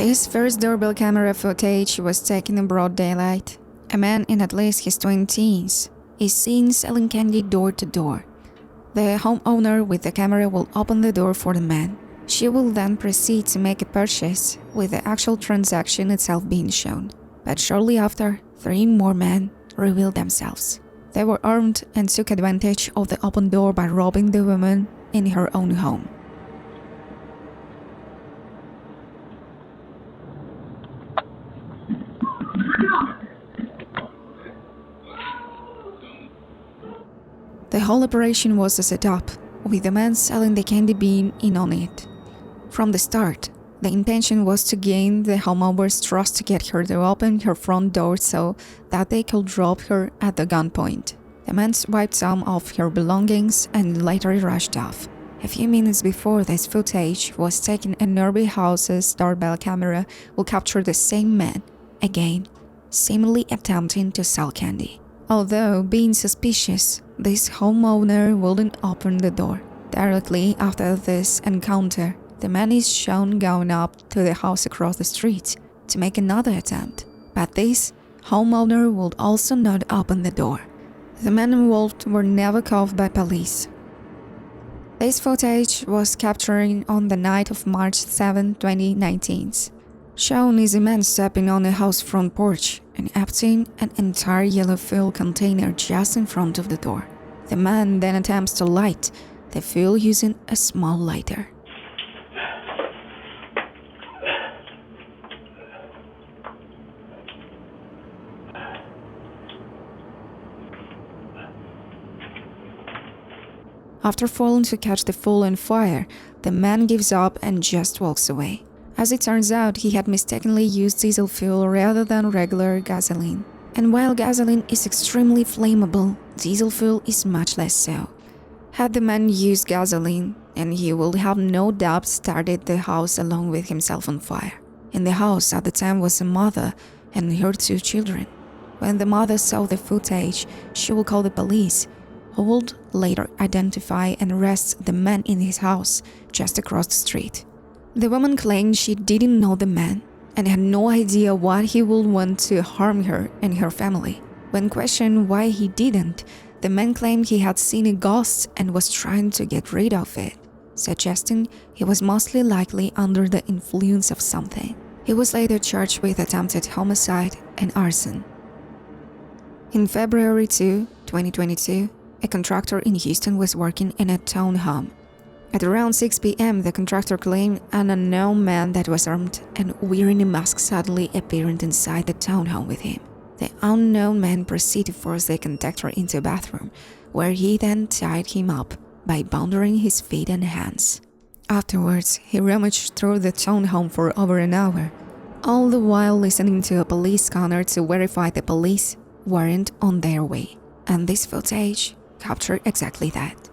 This first doorbell camera footage was taken in broad daylight. A man in at least his 20s is seen selling candy door to door. The homeowner with the camera will open the door for the man. She will then proceed to make a purchase, with the actual transaction itself being shown. But shortly after, 3 more men revealed themselves. They were armed and took advantage of the open door by robbing the woman in her own home. The whole operation was a setup, with the man selling the candy being in on it. From the start, the intention was to gain the homeowner's trust to get her to open her front door so that they could rob her at the gunpoint. The man swiped some of her belongings and later rushed off. A few minutes before this footage was taken, a nearby house's doorbell camera will capture the same man, again, seemingly attempting to sell candy. Although being suspicious, this homeowner wouldn't open the door. Directly after this encounter, the man is shown going up to the house across the street to make another attempt, but this homeowner would also not open the door. The men involved were never caught by police. This footage was captured on the night of March 7, 2019. Shown is a man stepping on a house front porch and emptying an entire yellow fuel container just in front of the door. The man then attempts to light the fuel using a small lighter. After failing to catch the fuel on fire, the man gives up and just walks away. As it turns out, he had mistakenly used diesel fuel rather than regular gasoline. And while gasoline is extremely flammable, diesel fuel is much less so. Had the man used gasoline, and he would have no doubt started the house along with himself on fire. In the house at the time was a mother and her 2 children. When the mother saw the footage, she will call the police, who would later identify and arrest the man in his house just across the street. The woman claimed she didn't know the man and had no idea why he would want to harm her and her family. When questioned why he didn't, the man claimed he had seen a ghost and was trying to get rid of it, suggesting he was mostly likely under the influence of something. He was later charged with attempted homicide and arson. In February 2, 2022, a contractor in Houston was working in a townhome. At around 6 p.m., the contractor claimed an unknown man that was armed and wearing a mask suddenly appeared inside the townhome with him. The unknown man proceeded to force the contractor into a bathroom, where he then tied him up by bounding his feet and hands. Afterwards, he rummaged through the townhome for over an hour, all the while listening to a police scanner to verify the police weren't on their way. And this footage captured exactly that.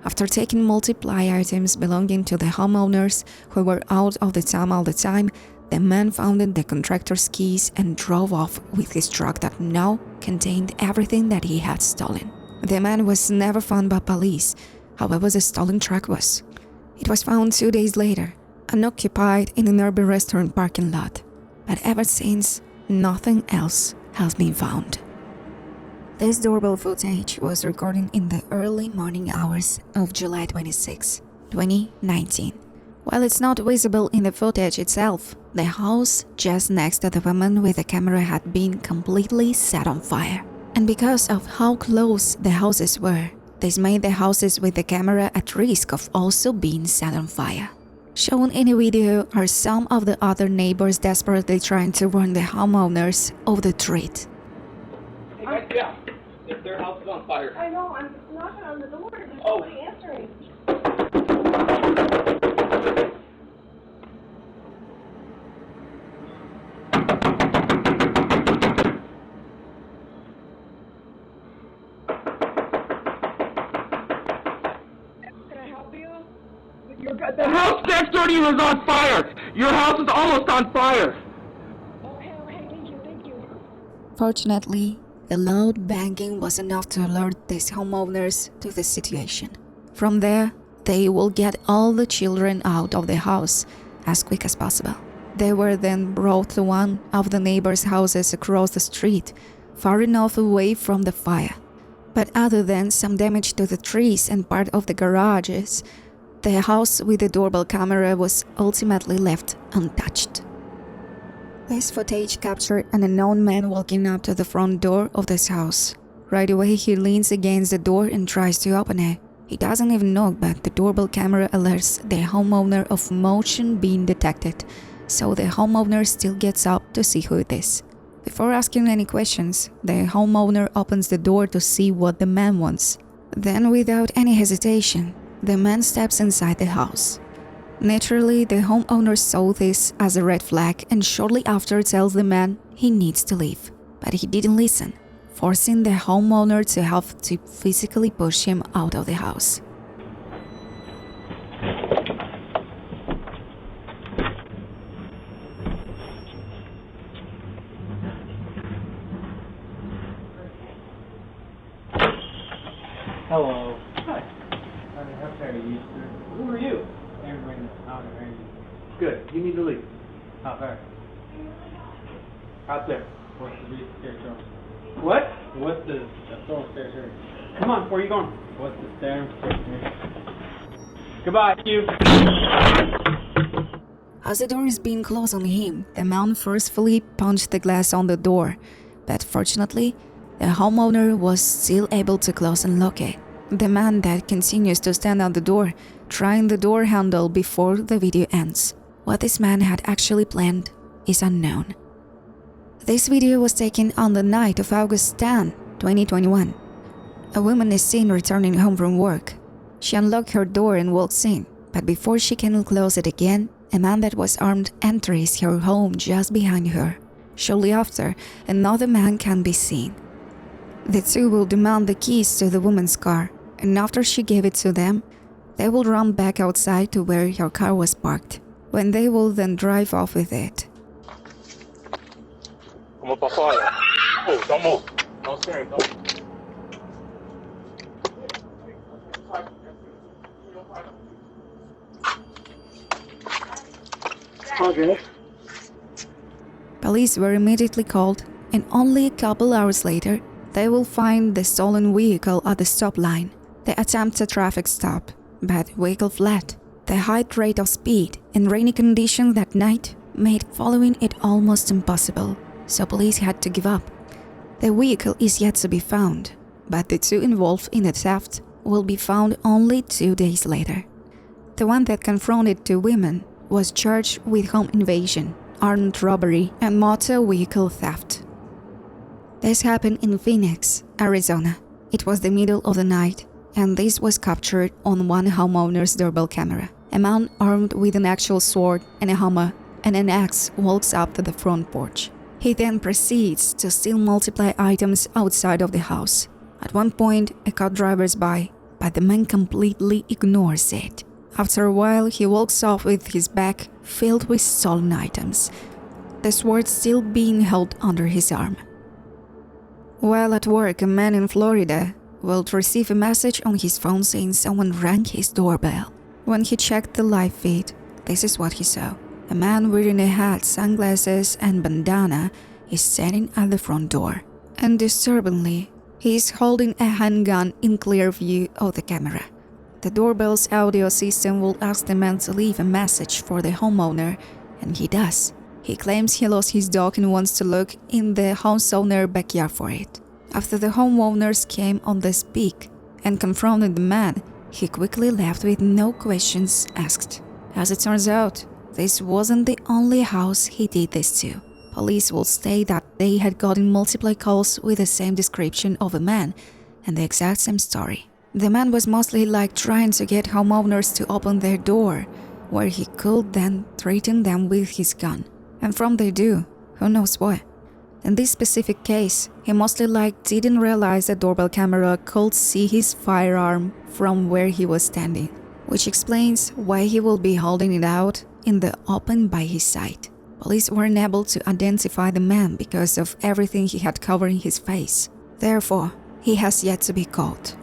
After taking multiple items belonging to the homeowners who were out of the town all the time, the man found the contractor's keys and drove off with his truck that now contained everything that he had stolen. The man was never found by police, however the stolen truck was. It was found 2 days later, unoccupied in a nearby restaurant parking lot. But ever since, nothing else has been found. This doorbell footage was recorded in the early morning hours of July 26, 2019. While it's not visible in the footage itself, the house just next to the woman with the camera had been completely set on fire. And because of how close the houses were, this made the houses with the camera at risk of also being set on fire. Shown in the video are some of the other neighbors desperately trying to warn the homeowners of the threat. Yeah, if their house is on fire. I know, I'm knocking on the door and there's nobody answering. The house next door to you is on fire! Your house is almost on fire! Okay, thank you. Fortunately, the loud banging was enough to alert these homeowners to the situation. From there, they will get all the children out of the house as quick as possible. They were then brought to one of the neighbors' houses across the street, far enough away from the fire. But other than some damage to the trees and part of the garages, the house with the doorbell camera was ultimately left untouched. This footage captured an unknown man walking up to the front door of this house. Right away, he leans against the door and tries to open it. He doesn't even knock, but the doorbell camera alerts the homeowner of motion being detected, so the homeowner still gets up to see who it is. Before asking any questions, the homeowner opens the door to see what the man wants. Then, without any hesitation, the man steps inside the house. Naturally, the homeowner saw this as a red flag and shortly after tells the man he needs to leave. But he didn't listen, forcing the homeowner to have to physically push him out of the house. Hello. Hi. How far are you, sir? Who are you? Everybody in the town already. Good. You need to leave. How far? Out there. What's the base stair? What? What's the stone stair? Come on, where are you going? What's the stair? Goodbye, you. As the door is being closed on him, the man forcefully punched the glass on the door, but fortunately, the homeowner was still able to close and lock it. The man that continues to stand at the door, trying the door handle before the video ends. What this man had actually planned is unknown. This video was taken on the night of August 10, 2021. A woman is seen returning home from work. She unlocked her door and walks in, but before she can close it again, a man that was armed enters her home just behind her. Shortly after, another man can be seen. The two will demand the keys to the woman's car, and after she gave it to them, they will run back outside to where her car was parked, when they will then drive off with it. Come up fire. Oh, don't move. Don't scare him. Don't. Okay. Police were immediately called, and only a couple hours later, they will find the stolen vehicle at the stop line. They attempt a traffic stop, but vehicle fled. The high rate of speed and rainy conditions that night made following it almost impossible, so police had to give up. The vehicle is yet to be found, but the two involved in the theft will be found only 2 days later. The one that confronted two women was charged with home invasion, armed robbery, and motor vehicle theft. This happened in Phoenix, Arizona. It was the middle of the night, and this was captured on one homeowner's doorbell camera. A man armed with an actual sword and a hammer and an axe walks up to the front porch. He then proceeds to steal multiple items outside of the house. At one point, a car drives by, but the man completely ignores it. After a while, he walks off with his bag filled with stolen items, the sword still being held under his arm. While at work, a man in Florida will receive a message on his phone saying someone rang his doorbell. When he checked the live feed, this is what he saw. A man wearing a hat, sunglasses, and bandana is standing at the front door. And disturbingly, he is holding a handgun in clear view of the camera. The doorbell's audio system will ask the man to leave a message for the homeowner, and he does. He claims he lost his dog and wants to look in the home's owner's backyard for it. After the homeowners came on the speak and confronted the man, he quickly left with no questions asked. As it turns out, this wasn't the only house he did this to. Police will state that they had gotten multiple calls with the same description of a man and the exact same story. The man was mostly like trying to get homeowners to open their door, where he could then threaten them with his gun. And from they do, who knows what. In this specific case, he mostly didn't realize the doorbell camera could see his firearm from where he was standing. which explains why he will be holding it out in the open by his side. Police weren't able to identify the man because of everything he had covering his face. Therefore, he has yet to be caught.